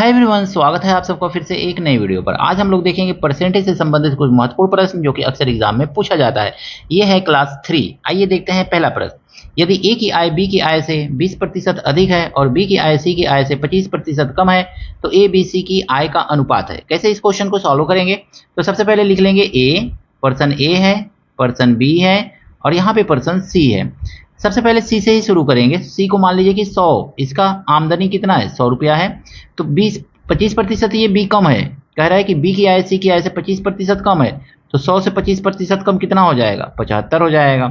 Hi everyone, स्वागत है आप सबका फिर से एक नई वीडियो पर। आज हम लोग देखेंगे परसेंटेज से संबंधित कुछ महत्वपूर्ण प्रश्न जो कि अक्सर एग्जाम में पूछा जाता है। ये है क्लास 3। आइए देखते हैं पहला प्रश्न। यदि ए की आय बी की आय से 20% अधिक है और बी की आय सी की आय से 25% कम है तो ए बी सी की आय का अनुपात है। कैसे इस क्वेश्चन को सॉल्व करेंगे? तो सबसे पहले लिख लेंगे ए, पर्सन ए है, पर्सन बी है और यहाँ पे पर्सन सी है। सबसे पहले सी से ही शुरू करेंगे। सी को मान लीजिए कि 100, इसका आमदनी कितना है? 100 रुपया है। तो 25% ये बी कम है, कह रहा है कि बी की आय सी की आय से 25% कम है, तो 100 से 25% कम कितना हो जाएगा? 75 हो जाएगा।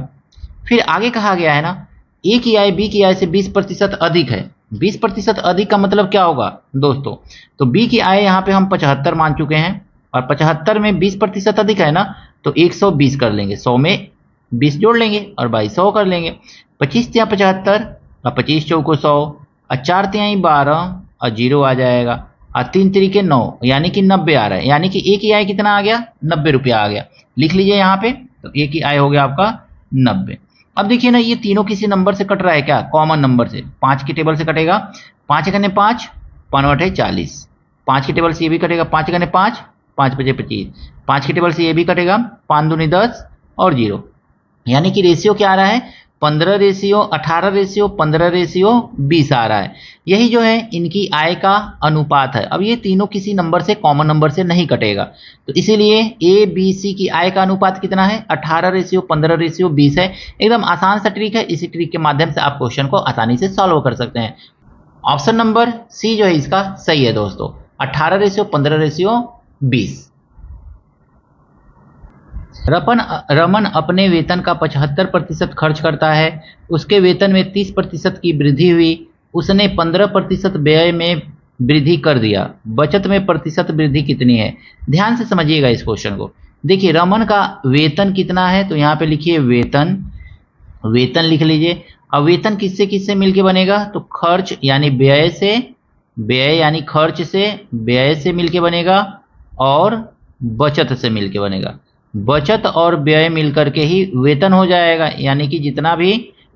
फिर आगे कहा गया है ना, ए की आय बी की आय से 20% अधिक है। 20% अधिक का मतलब क्या होगा दोस्तों? तो बी की आय यहाँ पे हम 75 मान चुके हैं और 75 में 20% अधिक है ना, तो 120 कर लेंगे। 100 में 20 जोड़ लेंगे और बाई 100 कर लेंगे। 25 तिया 75 और 25 चौको 100 और 4 तिहाई 12 और 0 आ जाएगा और 3 तरीके 9 यानी कि 90 आ रहा है। यानी कि ए की आय कितना आ गया? 90 रुपया आ गया। लिख लीजिए यहाँ पे। तो ए की आय हो गया आपका 90। अब देखिए ना, ये तीनों किसी नंबर से कट रहा है क्या? कॉमन नंबर से। 5 की टेबल से कटेगा। 5 गने 5, 5 40। 5 की टेबल से ये भी कटेगा। 5 गने 5, 5 5 25। 5 की टेबल से ये भी कटेगा। 5 दूनी 10 और 0, यानी कि रेशियो क्या आ रहा है? 15:18:15:20 आ रहा है। यही जो है इनकी आय का अनुपात है। अब ये तीनों किसी नंबर से, कॉमन नंबर से नहीं कटेगा, तो इसीलिए ए बी सी की आय का अनुपात कितना है? 18:15:20 है। एकदम आसान सा ट्रिक है। इसी ट्रिक के माध्यम से आप क्वेश्चन को आसानी से सॉल्व कर सकते हैं। ऑप्शन नंबर सी जो है इसका सही है दोस्तों, 18:15:20। रमन अपने वेतन का 75% खर्च करता है। उसके वेतन में 30% की वृद्धि हुई। उसने 15% व्यय में वृद्धि कर दिया। बचत में प्रतिशत वृद्धि कितनी है? ध्यान से समझिएगा इस क्वेश्चन को। देखिए, रमन का वेतन कितना है? तो यहाँ पे लिखिए वेतन, वेतन लिख लीजिए। अब वेतन किससे किससे मिलके बनेगा? तो खर्च यानी व्यय से, व्यय यानी खर्च से, व्यय से मिलके बनेगा और बचत से मिलके बनेगा। बचत और व्यय मिलकर के ही वेतन हो जाएगा, यानी कि जितना भी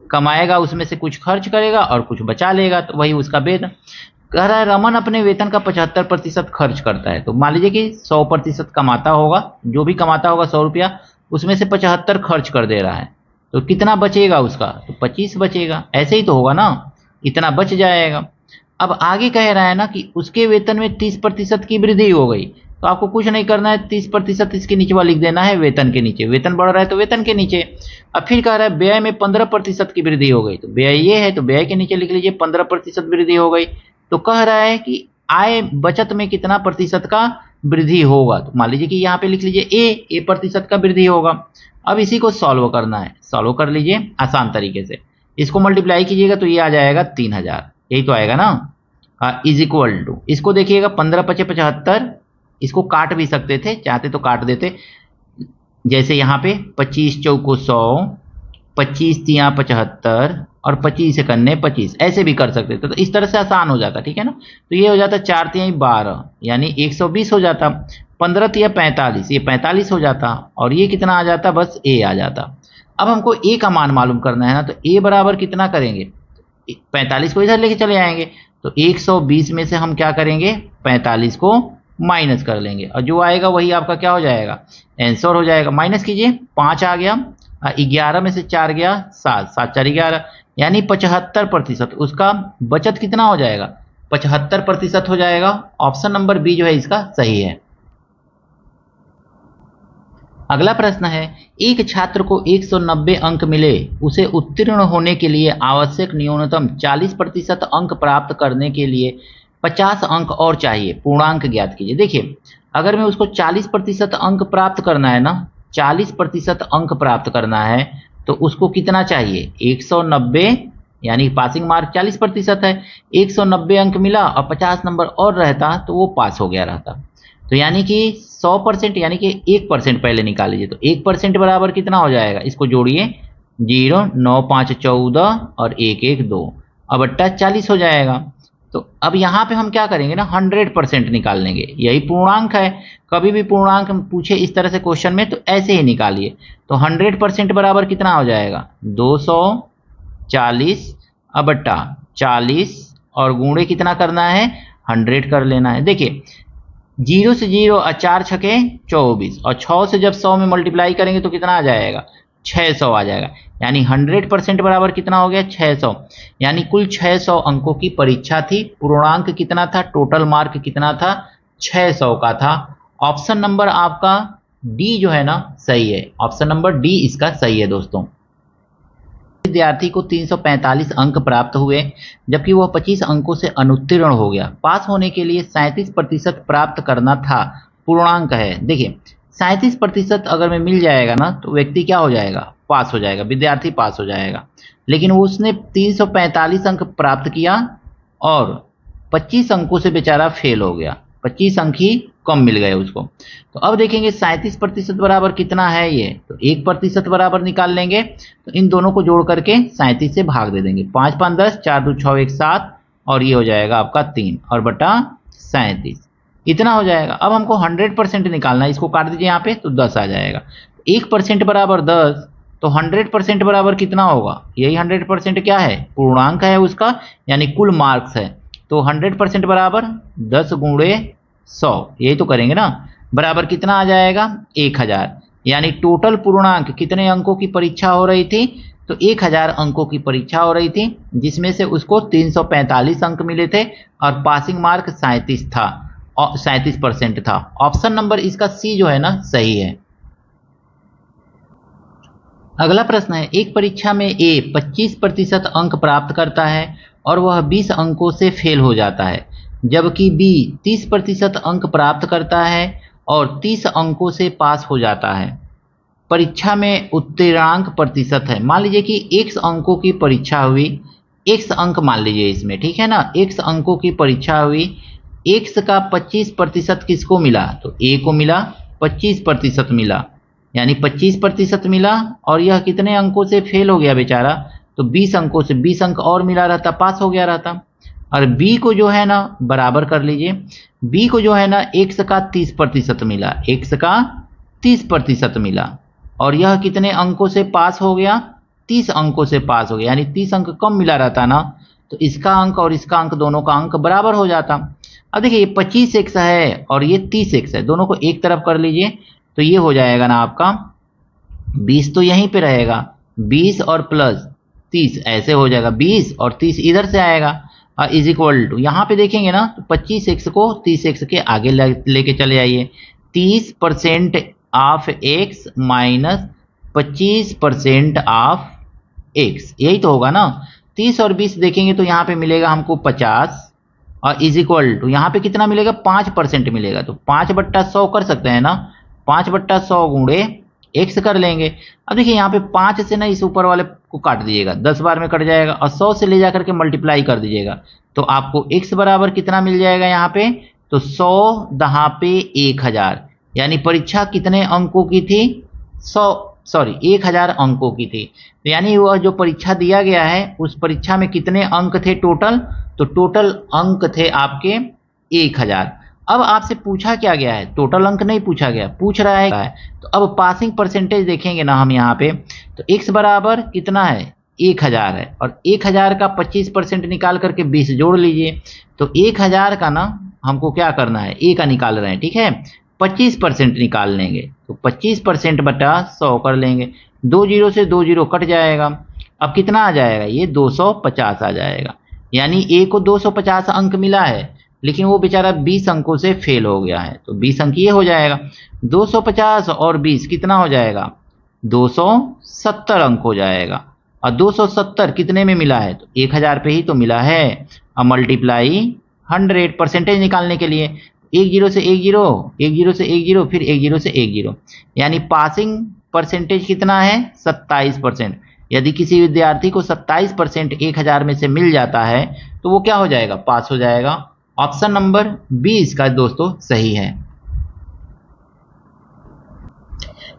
कमाएगा उसमें से कुछ खर्च करेगा और कुछ बचा लेगा, तो वही उसका वेतन। कह रहा है रमन अपने वेतन का 75% खर्च करता है। तो मान लीजिए कि 100% कमाता होगा, जो भी कमाता होगा 100 रुपया, उसमें से 75 खर्च कर दे रहा है, तो कितना बचेगा उसका? तो 25 बचेगा। ऐसे ही तो होगा ना, इतना बच जाएगा। अब आगे कह रहा है ना कि उसके वेतन में 30% की वृद्धि हो गई, तो आपको कुछ नहीं करना है, 30% इसके नीचे वाला लिख देना है, वेतन के नीचे। वेतन बढ़ रहा है तो वेतन के नीचे। अब फिर कह रहा है व्यय में 15% की वृद्धि हो गई, तो व्यय ये है तो व्यय के नीचे लिख लीजिए 15% वृद्धि हो गई। तो कह रहा है कि आय बचत में कितना प्रतिशत का वृद्धि होगा? तो मान लीजिए कि यहाँ पे लिख लीजिए ए प्रतिशत का वृद्धि होगा। अब इसी को सॉल्व करना है। सॉल्व कर लीजिए आसान तरीके से। इसको मल्टीप्लाई कीजिएगा तो ये आ जाएगा 3000, यही तो आएगा ना। इज इक्वल टू, इसको देखिएगा 15 × 5 = 75। इसको काट भी सकते थे, चाहते तो काट देते। जैसे यहाँ पे 25 चौको 100, 25 तिया 75 और 25 कन्ने 25, ऐसे भी कर सकते थे। तो इस तरह से आसान हो जाता, ठीक है ना। तो ये हो जाता 4 तिहाई 12 यानी 120 हो जाता। 15 तिया 45, ये 45 हो जाता और ये कितना आ जाता? बस ए आ जाता। अब हमको ए का मान मालूम करना है ना, तो ए बराबर कितना करेंगे? 45 को इधर लेके चले आएंगे, तो 120 में से हम क्या करेंगे? 45 को माइनस कर लेंगे और जो आएगा वही आपका क्या हो जाएगा? आंसर हो जाएगा। माइनस कीजिए, 5 आ गया, 11 में से 4 गया 7, 7 4 11, यानी 75%। उसका बचत कितना हो जाएगा? 75% हो जाएगा। ऑप्शन नंबर बी जो है इसका सही है। अगला प्रश्न है, एक छात्र को 190 अंक मिले। उसे उत्तीर्ण होने के लिए आवश्यक न्यूनतम 40% अंक प्राप्त करने के लिए 50 अंक और चाहिए। पूर्णांक ज्ञात कीजिए। देखिए, अगर मैं उसको 40% अंक प्राप्त करना है ना, 40% अंक प्राप्त करना है, तो उसको कितना चाहिए? 190, यानी पासिंग मार्क 40% है। 190 अंक मिला और 50 नंबर और रहता तो वो पास हो गया रहता। तो यानी कि 100%, यानी कि 1% पहले निकाल लीजिए। तो 1% बराबर कितना हो जाएगा? इसको जोड़िए, 0 9 5 14 और 1 1 2 और बट्टा 40 हो जाएगा। तो अब यहाँ पे हम क्या करेंगे ना, 100% निकाल लेंगे। यही पूर्णांक है। कभी भी पूर्णांक पूछे इस तरह से क्वेश्चन में तो ऐसे ही निकालिए। तो 100% बराबर कितना हो जाएगा? 240 अब बट्टा 40 और गुणे कितना करना है? 100 कर लेना है। देखिए 0 से 0 और 4 छके 24 और 6 से जब 100 में मल्टीप्लाई करेंगे तो कितना आ जाएगा, 600 आ जाएगा। यानी 100% बराबर कितना हो गया, 600। यानी कुल 600 अंकों की परीक्षा थी। पूर्णांक कितना था, टोटल मार्क कितना था, 600 का था। ऑप्शन नंबर आपका डी जो है ना सही है। ऑप्शन नंबर डी इसका सही है दोस्तों। विद्यार्थी को 345 अंक प्राप्त हुए जबकि वह 25 अंकों से अनुत्तीर्ण हो गया। पास होने के लिए 37% प्राप्त करना था। पूर्णांक है। देखिए 37% अगर में मिल जाएगा ना तो व्यक्ति क्या हो जाएगा, पास हो जाएगा, विद्यार्थी पास हो जाएगा। लेकिन उसने 345 अंक प्राप्त किया और 25 अंकों से बेचारा फेल हो गया। 25 अंक ही कम मिल गए उसको। तो अब देखेंगे 37% बराबर कितना है ये, तो 1% बराबर निकाल लेंगे। तो इन दोनों को जोड़ करके 37 से भाग दे देंगे। 5 5 10, 4 2 6 1 7 और ये हो जाएगा आपका 3 और बटा 37 इतना हो जाएगा। अब हमको 100% निकालना है। इसको काट दीजिए यहाँ पे तो 10 आ जाएगा। 1% बराबर 10, तो 100% बराबर कितना होगा, यही 100% क्या है, पूर्णांक है उसका, यानी कुल मार्क्स है। तो 100% बराबर 10 गुणे 100, यही तो करेंगे ना, बराबर कितना आ जाएगा, 1000। यानी टोटल पूर्णांक कितने अंकों की परीक्षा हो रही थी, तो 1000 अंकों की परीक्षा हो रही थी, जिसमें से उसको 345 अंक मिले थे और पासिंग मार्क 37 था, 37% था। ऑप्शन नंबर इसका सी जो है ना सही है। अगला प्रश्न है, एक परीक्षा में ए 25% अंक प्राप्त करता है और वह 20 अंकों से फेल हो जाता है, जबकि बी 30% अंक प्राप्त करता है और 30 अंकों से पास हो जाता है। परीक्षा में उत्तीर्णांक प्रतिशत है। मान लीजिए कि x अंकों की परीक्षा हुई, x अंक मान लीजिए इसमें, ठीक है ना, x अंकों की परीक्षा हुई, x का 25% किसको मिला, तो a को मिला, 25% मिला, यानी 25% मिला और यह कितने अंकों से फेल हो गया बेचारा, तो 20 अंकों से, 20 अंक और मिला रहता, पास हो गया रहता। और बी को जो है ना बराबर कर लीजिए, बी को जो है ना x का 30% मिला, x का 30% मिला और यह कितने अंकों से पास हो गया, 30 अंकों से पास हो गया, यानी 30 अंक कम मिला रहता ना, तो इसका अंक और इसका अंक, दोनों का अंक बराबर हो जाता। अब देखिए ये 25x है और ये 30x है, दोनों को एक तरफ कर लीजिए तो ये हो जाएगा ना आपका 20 तो यहीं पे रहेगा, 20 और प्लस 30 ऐसे हो जाएगा, 20 और 30 इधर से आएगा और इज इक्वल टू, यहाँ पे देखेंगे ना तो 25x को 30x के आगे लेके चले जाइए, 30% of x minus 25% of x, यही तो होगा ना। 30 और 20 देखेंगे तो यहाँ पे मिलेगा हमको 50 और इज इक्वल टू यहाँ पे कितना मिलेगा, 5% मिलेगा, तो 5/100 कर सकते हैं ना, 5/100 गुणे x कर लेंगे। अब देखिए यहाँ पे 5 से ना इस ऊपर वाले को काट दीजिएगा, 10 बार में कट जाएगा और 100 से ले जाकर के मल्टीप्लाई कर दीजिएगा तो आपको x बराबर कितना मिल जाएगा यहाँ पे, तो 100 दहा पे 1000, यानी परीक्षा कितने अंकों की थी, 1000 अंकों की थी। तो यानी वह जो परीक्षा दिया गया है उस परीक्षा में कितने अंक थे टोटल, तो टोटल अंक थे आपके 1000। अब आपसे पूछा क्या गया है, टोटल अंक नहीं पूछा गया, पूछ रहा है तो अब पासिंग परसेंटेज देखेंगे ना हम यहाँ पे, तो x बराबर कितना है, 1000 है और 1000 का 25% निकाल करके 20 जोड़ लीजिए, तो 1000 का ना हमको क्या करना है, a का निकाल रहे हैं, ठीक है, 25% निकाल लेंगे तो 25% बटा 100 कर लेंगे, 2 0 से 2 0 कट जाएगा। अब कितना आ जाएगा, ये 250 आ जाएगा, यानी a को 250 अंक मिला है लेकिन वो बेचारा 20 अंकों से फेल हो गया है, तो 20 अंक ये हो जाएगा, 250 और 20 कितना हो जाएगा, 270 अंक हो जाएगा। और 270 कितने में मिला है, तो 1000 पे ही तो मिला है। अब मल्टीप्लाई 100 परसेंटेज निकालने के लिए 1 0 से 1 0, 1 0 से 1 0, फिर 1 0 से 1 0, यानी पासिंग परसेंटेज कितना है, 27%। यदि किसी विद्यार्थी को 27% 1000 में से मिल जाता है तो वो क्या हो जाएगा, पास हो जाएगा। ऑप्शन नंबर बी इसका दोस्तों सही है।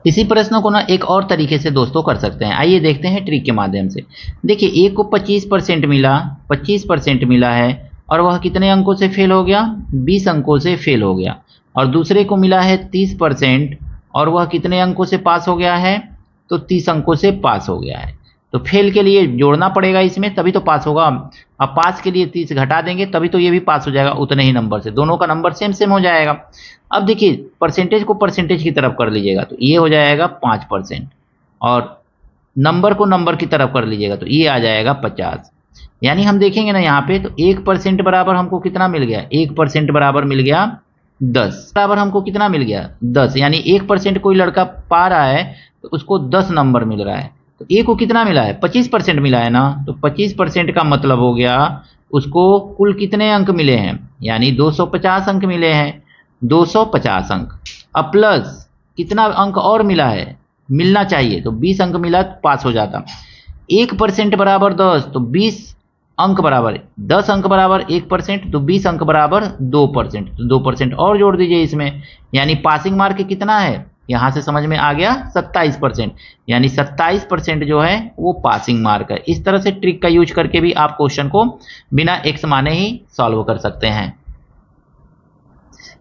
इसी प्रश्न को ना एक और तरीके से दोस्तों कर सकते हैं, आइए देखते हैं ट्रिक के माध्यम से। देखिए ए को 25% मिला, 25% मिला है और वह कितने अंकों से फेल हो गया, 20 अंकों से फेल हो गया, और दूसरे को मिला है 30% और वह कितने अंकों से पास हो गया है, तो 30 अंकों से पास हो गया है। तो फेल के लिए जोड़ना पड़ेगा इसमें, तभी तो पास होगा। अब पास के लिए 30 घटा देंगे तभी तो ये भी पास हो जाएगा उतने ही नंबर से, दोनों का नंबर सेम सेम हो जाएगा। अब देखिए परसेंटेज को परसेंटेज की तरफ कर लीजिएगा तो ये हो जाएगा 5%, और नंबर को नंबर की तरफ कर लीजिएगा तो ये आ जाएगा 50। यानी हम देखेंगे ना यहाँ पे तो 1% बराबर हमको कितना मिल गया, 1% बराबर मिल गया 10, बराबर हमको कितना मिल गया 10। यानी 1% कोई लड़का पा रहा है तो उसको 10 नंबर मिल रहा है, तो ए को कितना मिला है 25% मिला है ना, तो 25% का मतलब हो गया उसको कुल कितने अंक मिले हैं, यानी 250 अंक मिले हैं, 250 अंक। अब प्लस कितना अंक और मिला है, मिलना चाहिए तो 20 अंक मिला तो पास हो जाता। 1% बराबर 10, तो 20 अंक बराबर 10 अंक बराबर 1%, तो 20 अंक बराबर 2%, तो 2% और जोड़ दीजिए इसमें, यानी पासिंग मार्क कितना है, यहां से समझ में आ गया 27%, यानी 27% जो है वो पासिंग मार्क है। इस तरह से ट्रिक का यूज करके भी आप क्वेश्चन को बिना एक्स माने ही सॉल्व कर सकते हैं।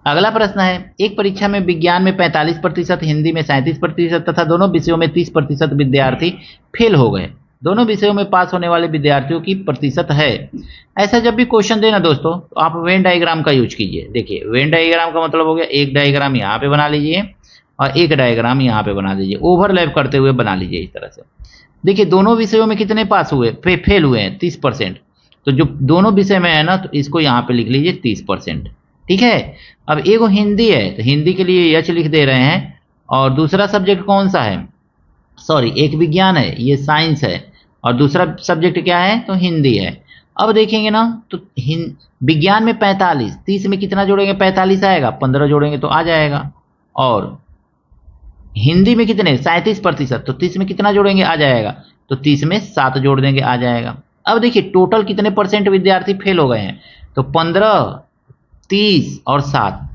अगला प्रश्न है, एक परीक्षा में विज्ञान में 45%, हिंदी में 37% तथा दोनों विषयों में 30% विद्यार्थी फेल हो गए। दोनों विषयों में पास होने वाले विद्यार्थियों की प्रतिशत है। ऐसा जब भी क्वेश्चन देना दोस्तों तो आप वेन डायग्राम का यूज कीजिए। देखिए वेन डायग्राम का मतलब हो गया एक डायग्राम यहाँ पे बना लीजिए और एक डायग्राम यहाँ पे बना दीजिए, ओवरलैप करते हुए बना लीजिए इस तरह से। देखिए दोनों विषयों में कितने पास हुए, फेल हुए हैं 30%, तो जो दोनों विषय में है ना तो इसको यहाँ पे लिख लीजिए 30%, ठीक है। अब एक हिंदी है तो हिंदी के लिए यच लिख दे रहे हैं, और दूसरा सब्जेक्ट कौन सा है, सॉरी एक विज्ञान है ये साइंस है, और दूसरा सब्जेक्ट क्या है तो हिंदी है। अब देखेंगे ना तो विज्ञान में 45, 30 में कितना जोड़ेंगे 45 आएगा, 15 जोड़ेंगे तो आ जाएगा, और हिंदी में कितने 37%, तो 30 में कितना जोड़ेंगे आ जाएगा, तो 30 में 7 जोड़ देंगे आ जाएगा। अब देखिए टोटल कितने परसेंट विद्यार्थी फेल हो गए हैं, तो 15, 30 और 7,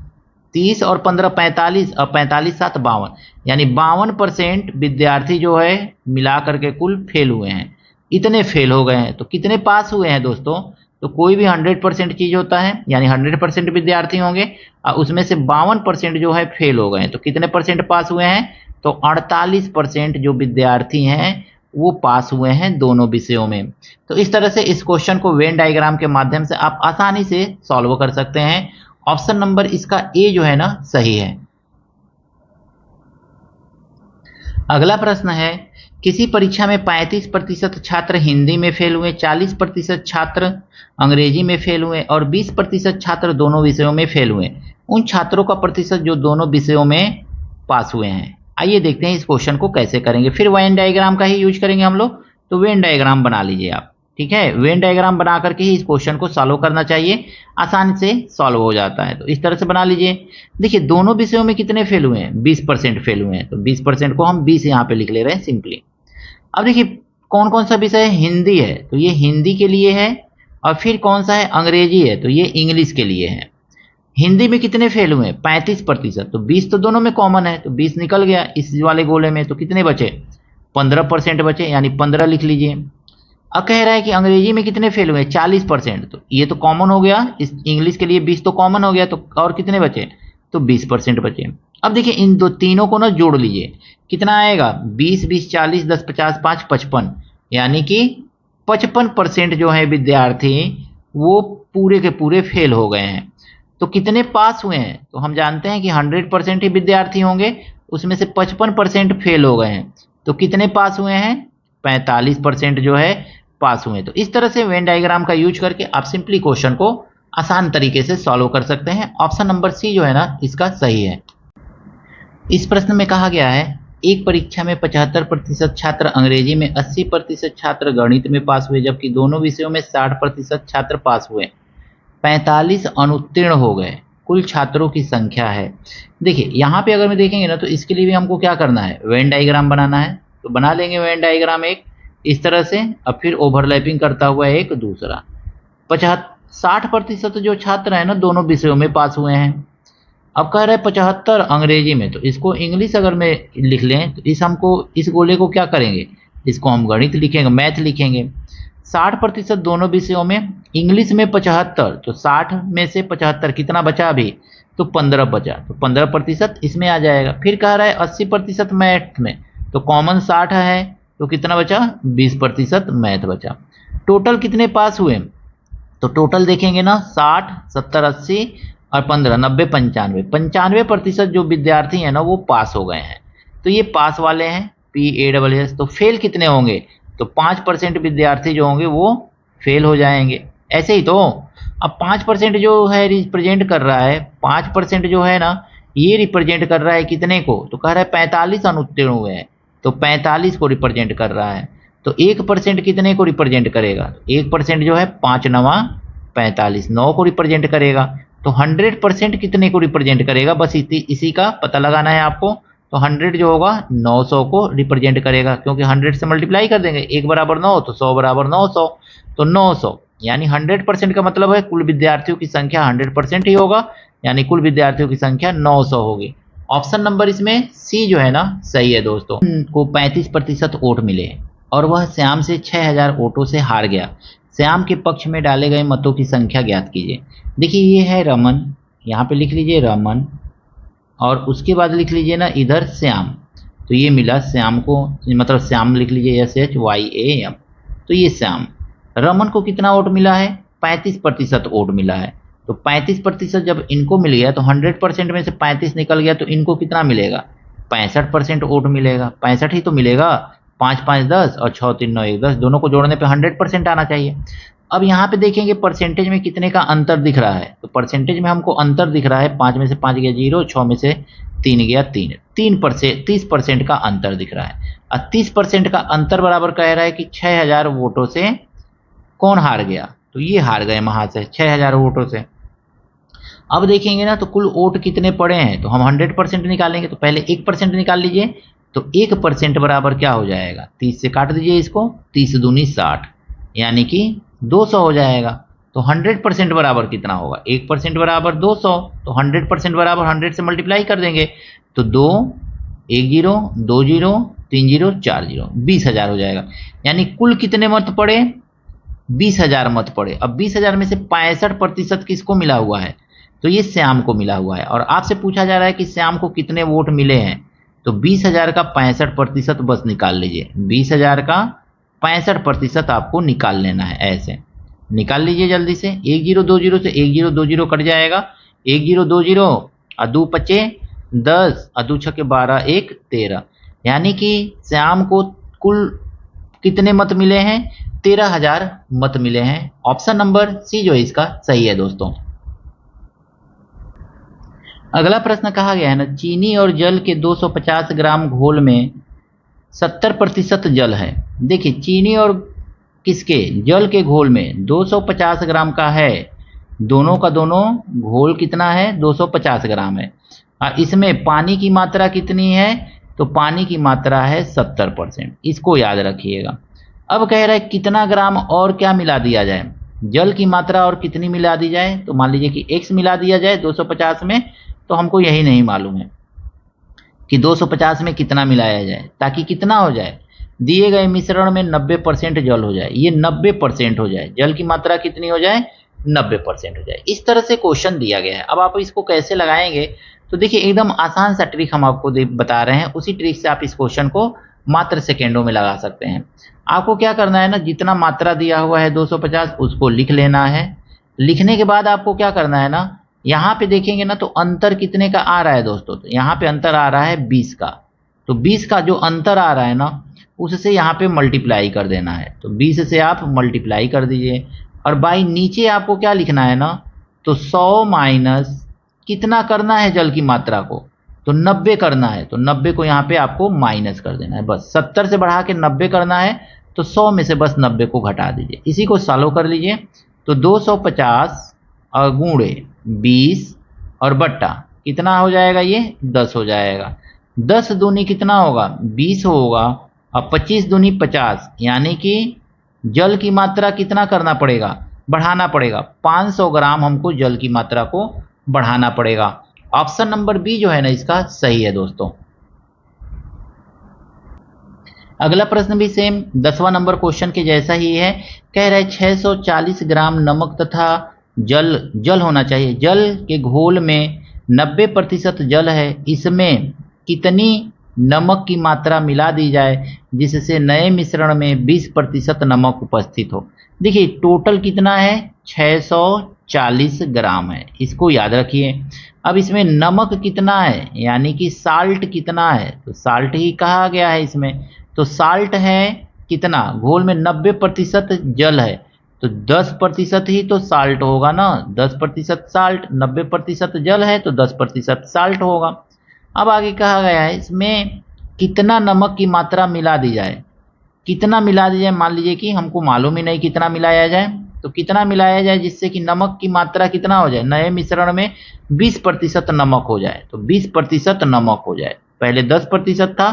30 और 15 45, और 45 7 52, यानी 52% विद्यार्थी जो है मिला करके कुल फेल हुए हैं। इतने फेल हो गए हैं तो कितने पास हुए हैं दोस्तों, तो कोई भी 100% चीज होता है, यानी 100% विद्यार्थी होंगे और उसमें से 52% जो है फेल हो गए हैं, तो कितने परसेंट पास हुए हैं, तो 48% जो विद्यार्थी हैं वो पास हुए हैं दोनों विषयों में। तो इस तरह से इस क्वेश्चन को वेन डायग्राम के माध्यम से आप आसानी से सॉल्व कर सकते हैं। ऑप्शन नंबर इसका ए जो है ना सही है। अगला प्रश्न है, किसी परीक्षा में 35% छात्र हिंदी में फेल हुए, 40% छात्र अंग्रेजी में फेल हुए और 20% छात्र दोनों विषयों में फेल हुए। उन छात्रों का प्रतिशत जो दोनों विषयों में पास हुए हैं। आइए देखते हैं इस क्वेश्चन को कैसे करेंगे। फिर वेन डायग्राम का ही यूज करेंगे हम लोग, तो वेन डायग्राम बना लीजिए आप, ठीक है। वेन डायग्राम बना करके ही इस क्वेश्चन को सॉल्व करना चाहिए, आसानी से सॉल्व हो जाता है। तो इस तरह से बना लीजिए। देखिए दोनों विषयों में कितने फेल हुए हैं, 20% फेल हुए हैं, तो 20% को हम 20 यहाँ पे लिख ले रहे हैं सिंपली। अब देखिए कौन कौन सा विषय है, हिंदी है तो ये हिंदी के लिए है, और फिर कौन सा है अंग्रेजी है तो ये इंग्लिश के लिए है। हिंदी में कितने फेल हुए 35%, तो 20 तो दोनों में कॉमन है तो 20 निकल गया इस वाले गोले में, तो कितने बचे 15% बचे, यानी 15 लिख लीजिए। अब कह रहा है कि अंग्रेजी में कितने फेल हुए 40%, तो ये तो कॉमन हो गया, इस इंग्लिश के लिए 20 तो कॉमन हो गया, तो और कितने बचे तो 20% बचे। अब देखिए इन दो तीनों को ना जोड़ लीजिए, कितना आएगा 20 20 40 10 50 5 55, यानी कि 55% जो है विद्यार्थी वो पूरे के पूरे फेल हो गए हैं। तो कितने पास हुए हैं, तो हम जानते हैं कि 100% ही विद्यार्थी होंगे, उसमें से 55% फेल हो गए हैं, तो कितने पास हुए हैं 45% जो है पास हुए। तो इस तरह से वेन डायग्राम का यूज करके आप सिंपली क्वेश्चन को आसान तरीके से सॉल्व कर सकते हैं। ऑप्शन नंबर सी जो है ना इसका सही है। इस प्रश्न में कहा गया है, एक परीक्षा में 75% छात्र अंग्रेजी में, 80% छात्र गणित में पास हुए, जबकि दोनों विषयों में 60% छात्र पास हुए, 45 अनुत्तीर्ण हो गए, कुल छात्रों की संख्या है। देखिए यहाँ पे अगर मैं देखेंगे ना तो इसके लिए भी हमको क्या करना है, वेन डायग्राम बनाना है। तो बना लेंगे वेन डायग्राम एक इस तरह से, अब फिर ओवरलैपिंग करता हुआ एक दूसरा। 60% जो छात्र हैं ना दोनों विषयों में पास हुए हैं। अब कह रहे हैं 75 अंग्रेजी में, तो इसको इंग्लिश अगर में लिख लें तो इस गोले को क्या करेंगे, इसको हम गणित लिखेंगे, मैथ लिखेंगे। 60% दोनों विषयों में, इंग्लिश में 75, तो 60 में से 75 कितना बचा अभी, तो 15 बचा, तो 15% इसमें आ जाएगा। फिर कह रहा है 80% मैथ में, तो कॉमन 60 है, तो कितना बचा, 20% मैथ बचा। टोटल कितने पास हुए, तो टोटल देखेंगे ना 60, 70, 80 और 15, 90, 95, 95% जो विद्यार्थी हैं ना वो पास हो गए हैं। तो ये पास वाले हैं PASS। तो फेल कितने होंगे, तो 5% विद्यार्थी जो होंगे वो फेल हो जाएंगे। ऐसे ही तो अब 5% जो है रिप्रेजेंट कर रहा है, 5% जो है ना ये रिप्रेजेंट कर रहा है कितने को, तो कह रहा है 45 अनुत्तीर्ण हुए हैं, तो 45 को रिप्रेजेंट कर रहा है। तो 1% कितने को रिप्रेजेंट करेगा, 1% जो है 5 नवा 45, 9 को रिप्रेजेंट करेगा। तो 100% कितने को रिप्रेजेंट करेगा, बस इसी का पता लगाना है आपको। तो 100 जो होगा 900 को रिप्रेजेंट करेगा, क्योंकि 100 से मल्टीप्लाई कर देंगे, 1 बराबर 9 तो 100 बराबर 900, तो 900 यानी 100% का मतलब है कुल विद्यार्थियों की संख्या 100% ही होगा, यानी कुल विद्यार्थियों की संख्या 900 होगी। ऑप्शन नंबर इसमें सी जो है ना सही है दोस्तों। को 35% वोट मिले और वह श्याम से 6000 वोटों से हार गया। श्याम के पक्ष में डाले गए मतों की संख्या ज्ञात कीजिए। देखिए ये है रमन, यहाँ पे लिख लीजिए रमन और उसके बाद लिख लीजिए ना इधर श्याम। तो ये मिला श्याम को, मतलब श्याम लिख लीजिए SHYAM। तो ये श्याम, रमन को कितना वोट मिला है, 35% वोट मिला है। तो 35% जब इनको मिल गया तो 100% में से 35 निकल गया, तो इनको कितना मिलेगा, 65% वोट मिलेगा। 65 ही तो मिलेगा, 5 5 10 और 6 3 9 1 10, दोनों को जोड़ने पे 100% आना चाहिए। अब यहाँ पे देखेंगे परसेंटेज में कितने का अंतर दिख रहा है, तो परसेंटेज में हमको अंतर दिख रहा है 5 में से 5 गया 0, 6 में से 3 गया 3, 3%, 30% का अंतर दिख रहा है। और 30% का अंतर बराबर कह रहा है कि 6000 वोटों से कौन हार गया, तो ये हार गए वहां से 6000 वोटों से। अब देखेंगे ना तो कुल वोट कितने पड़े हैं, तो हम 100% निकालेंगे, तो पहले 1% निकाल लीजिए। तो 1% बराबर क्या हो जाएगा, 30 से काट दीजिए इसको, 30 दूनी 60 यानी कि 200 हो जाएगा। तो 100% बराबर कितना होगा, 1% बराबर 200, तो 100% बराबर 100 से मल्टीप्लाई कर देंगे, तो 2 1 0 2 0 3 0 4 0, 20,000 हो जाएगा। यानी कुल कितने मत पड़े, 20,000 मत पड़े। अब 20,000 में से 65% किसको मिला हुआ है, तो ये श्याम को मिला हुआ है। और आपसे पूछा जा रहा है कि श्याम को कितने वोट मिले हैं, तो 20,000 का 65% बस निकाल लीजिए। 20,000 का 65% आपको निकाल लेना है, ऐसे निकाल लीजिए जल्दी से। 1 0 2 0 से 1 0 2 0 कट जाएगा, 1 0 2 0 और 2 5 10 और 2 6 12 1 13, यानी कि श्याम को कुल कितने मत मिले हैं, 13,000 मत मिले हैं। ऑप्शन नंबर सी जो है इसका सही है दोस्तों। अगला प्रश्न कहा गया है ना, चीनी और जल के 250 ग्राम घोल में 70% जल है। देखिए चीनी और किसके, जल के घोल में 250 ग्राम का है, दोनों का दोनों घोल कितना है 250 ग्राम है। और इसमें पानी की मात्रा कितनी है, तो पानी की मात्रा है 70%, इसको याद रखिएगा। अब कह रहा है कितना ग्राम और क्या मिला दिया जाए, जल की मात्रा और कितनी मिला दी जाए, तो मान लीजिए कि x मिला दिया जाए 250 में, तो हमको यही नहीं मालूम है कि 250 में कितना मिलाया जाए, ताकि कितना हो जाए, दिए गए मिश्रण में 90% जल हो जाए, ये 90% हो जाए, जल की मात्रा कितनी हो जाए 90% हो जाए। इस तरह से क्वेश्चन दिया गया है। अब आप इसको कैसे लगाएंगे, तो देखिए एकदम आसान सा ट्रिक हम आपको बता रहे हैं, उसी ट्रिक से आप इस क्वेश्चन को मात्र सेकेंडों में लगा सकते हैं। आपको क्या करना है ना, जितना मात्रा दिया हुआ है 250 उसको लिख लेना है। लिखने के बाद आपको क्या करना है ना, यहाँ पे देखेंगे ना तो अंतर कितने का आ रहा है दोस्तों, तो यहाँ पे अंतर आ रहा है 20 का। तो 20 का जो अंतर आ रहा है ना उससे यहाँ पे मल्टीप्लाई कर देना है, तो 20 से आप मल्टीप्लाई कर दीजिए। और बाई नीचे आपको क्या लिखना है ना, तो 100 माइनस कितना करना है जल की मात्रा को, तो 90 करना है, तो 90 को यहाँ पे आपको माइनस कर देना है, बस 70 से बढ़ा के 90 करना है, तो 100 में से बस 90 को घटा दीजिए। इसी को सॉल्व कर लीजिए, तो 250 और गुणे 20 और बट्टा कितना हो जाएगा, ये 10 हो जाएगा। 10 दूनी कितना होगा 20 होगा, और 25 दूनी 50, यानी कि जल की मात्रा कितना करना पड़ेगा, बढ़ाना पड़ेगा, 500 ग्राम हमको जल की मात्रा को बढ़ाना पड़ेगा। ऑप्शन नंबर बी जो है ना इसका सही है दोस्तों। अगला प्रश्न भी सेम 10वां नंबर क्वेश्चन के जैसा ही है। कह रहा है 640 ग्राम नमक तथा जल होना चाहिए। जल के घोल में 90% जल है, इसमें कितनी नमक की मात्रा मिला दी जाए जिससे नए मिश्रण में 20% नमक उपस्थित हो। देखिए टोटल कितना है, 640 ग्राम है, इसको याद रखिए। अब इसमें नमक कितना है यानी कि साल्ट कितना है, तो साल्ट ही कहा गया है इसमें। तो साल्ट है कितना, घोल में 90% जल है, तो 10% ही तो साल्ट होगा ना, 10% साल्ट, 90% जल है तो 10% साल्ट होगा। अब आगे कहा गया है इसमें कितना नमक की मात्रा मिला दी जाए, कितना मिला दी जाए, मान लीजिए कि हमको मालूम ही नहीं कितना मिलाया जाए, तो कितना मिलाया जाए जिससे कि नमक की मात्रा कितना हो जाए, नए मिश्रण में 20% नमक हो जाए, तो 20% नमक हो जाए। पहले 10% था,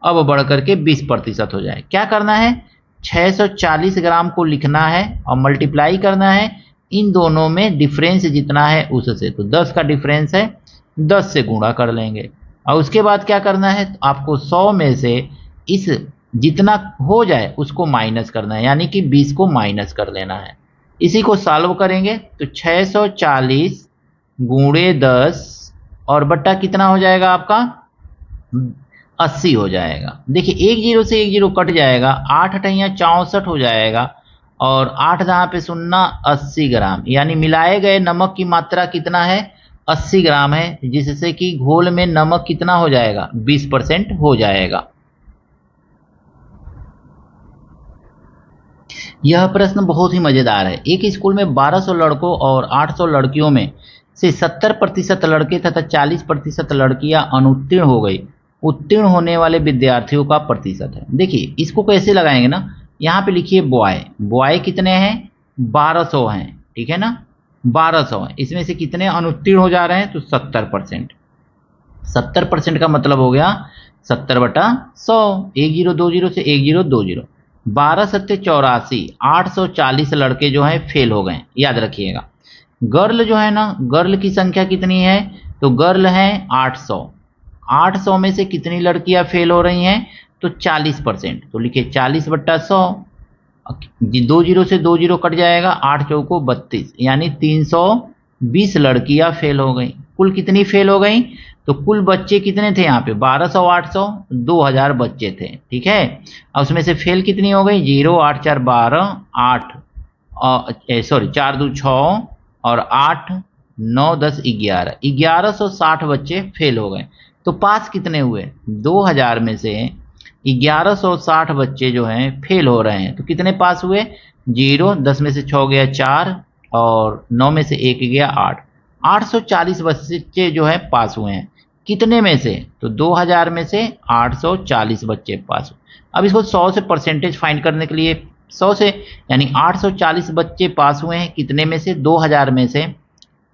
अब बढ़ करके 20% हो जाए। क्या करना है, 640 ग्राम को लिखना है और मल्टीप्लाई करना है इन दोनों में डिफरेंस जितना है उससे, तो 10 का डिफरेंस है, 10 से गुणा कर लेंगे। और उसके बाद क्या करना है, आपको 100 में से इस जितना हो जाए उसको माइनस करना है, यानी कि 20 को माइनस कर लेना है। इसी को सॉल्व करेंगे तो 640 गुणे 10 और बट्टा कितना हो जाएगा आपका, 80 हो जाएगा। देखिए एक जीरो से एक जीरो कट जाएगा, 8 अठैया 64 हो जाएगा और 8 जहाँ पे 0 80 ग्राम, यानी मिलाए गए नमक की मात्रा कितना है, 80 ग्राम है, जिससे कि घोल में नमक कितना हो जाएगा, 20% हो जाएगा। यह प्रश्न बहुत ही मजेदार है। एक स्कूल में 1200 लड़कों और 800 लड़कियों में से 70% लड़के तथा 40% लड़कियां अनुत्तीर्ण हो गई। उत्तीर्ण होने वाले विद्यार्थियों का प्रतिशत है। देखिए इसको कैसे लगाएंगे ना, यहाँ पे लिखिए बॉय, बॉय कितने हैं, 1200 हैं, ठीक है ना, 1200 हैं, इसमें से कितने अनुत्तीर्ण हो जा रहे हैं, तो 70%। 70% का मतलब हो गया 70/100, 1020 से 1020, 12 सत्ते 84, 840 लड़के जो हैं फेल हो गए, याद रखिएगा। गर्ल जो है ना, गर्ल की संख्या कितनी है, तो गर्ल है 800, 800 में से कितनी लड़कियां फेल हो रही हैं, तो 40%, तो लिखिए 40/100, 20 से 20 कट जाएगा, 8 चौको 32, यानी 320 लड़कियां फेल हो गई। कुल कितनी फेल हो गई, तो कुल बच्चे कितने थे यहाँ पे, 1200 800 2000 बच्चे थे, ठीक है। और उसमें से फेल कितनी हो गई, 0 8 4 12 8 सॉरी 4 2 6 और 8 9 10 11, 1160 बच्चे फेल हो गए। तो पास कितने हुए, 2000 में से 1160 बच्चे जो हैं फेल हो रहे हैं, तो कितने पास हुए, 0, 10 में से 6 गया 4 और 9 में से 1 गया 8, 840 बच्चे जो है पास हुए हैं। कितने में से, तो 2000 में से 840 बच्चे पास हुए। अब इसको 100 से परसेंटेज फाइंड करने के लिए 100 से, यानी 840 बच्चे पास हुए हैं कितने में से, 2000 में से,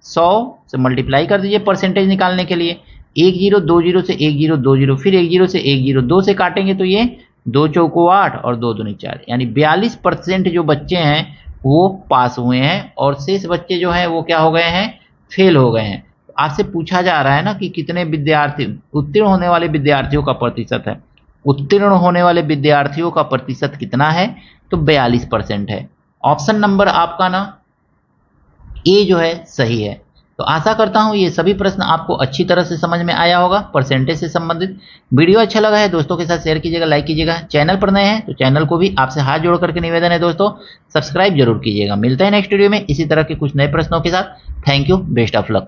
100 से मल्टीप्लाई कर दीजिए परसेंटेज निकालने के लिए, 1020 से 1020, फिर 10 से 102 से काटेंगे तो ये 2 चौको 8 और 2 दूनी 4, यानी 42% जो बच्चे हैं वो पास हुए हैं और शेष बच्चे जो हैं वो क्या हो गए हैं, फेल हो गए हैं। आपसे पूछा जा रहा है ना कि कितने विद्यार्थी उत्तीर्ण होने वाले विद्यार्थियों का प्रतिशत है, उत्तीर्ण होने वाले विद्यार्थियों का प्रतिशत कितना है, तो 42% है। ऑप्शन नंबर आपका ना ए जो है सही है। तो आशा करता हूं ये सभी प्रश्न आपको अच्छी तरह से समझ में आया होगा परसेंटेज से संबंधित। वीडियो अच्छा लगा है दोस्तों के साथ शेयर कीजिएगा, लाइक कीजिएगा। चैनल पर नए हैं तो चैनल को भी आपसे हाथ जोड़ करके निवेदन है दोस्तों, सब्सक्राइब जरूर कीजिएगा। मिलते हैं नेक्स्ट वीडियो में इसी तरह के कुछ नए प्रश्नों के साथ। Thank you, best of luck.